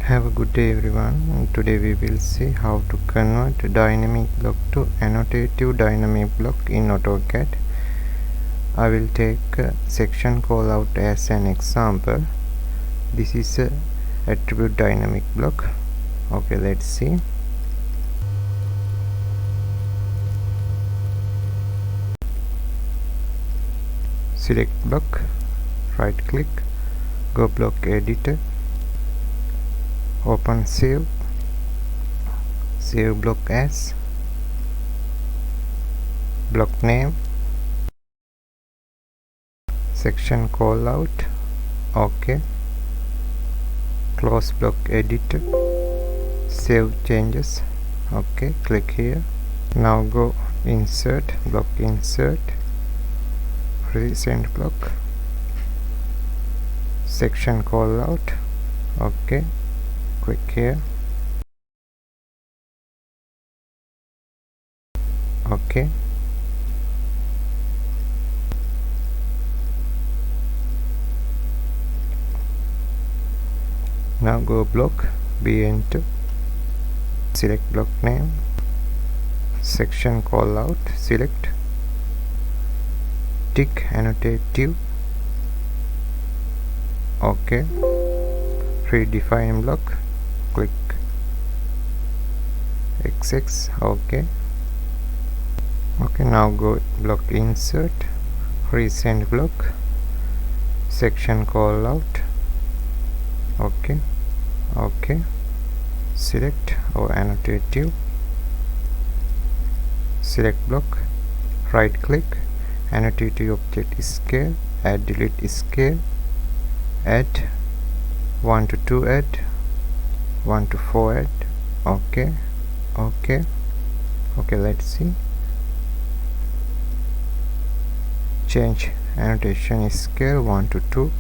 Have a good day everyone. Today we will see how to convert dynamic block to annotative dynamic block in AutoCAD. I will take a section callout as an example. This is a attribute dynamic block. Okay, let's see. Select block, right click, go block editor, open save block as block name, section callout. OK, close block editor, save changes. OK, click here. Now go insert, block insert, recent block, section callout. OK, click here. OK, now go block, be enter, select block name, section callout, select, tick annotative. OK, redefine block, click XX. OK, now go block insert, recent block, section callout. OK, select or annotative, select block, right click, annotative object scale, add delete scale, add 1 to 2, add 1 to 4, add. OK, let's see. Change annotation scale 1 to 2.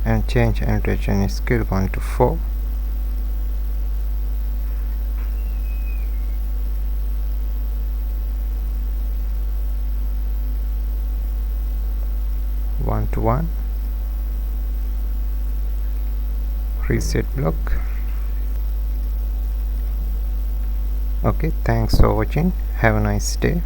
And change annotation scale 1 to 4. One to 1. Reset block. Okay, thanks for watching. Have a nice day.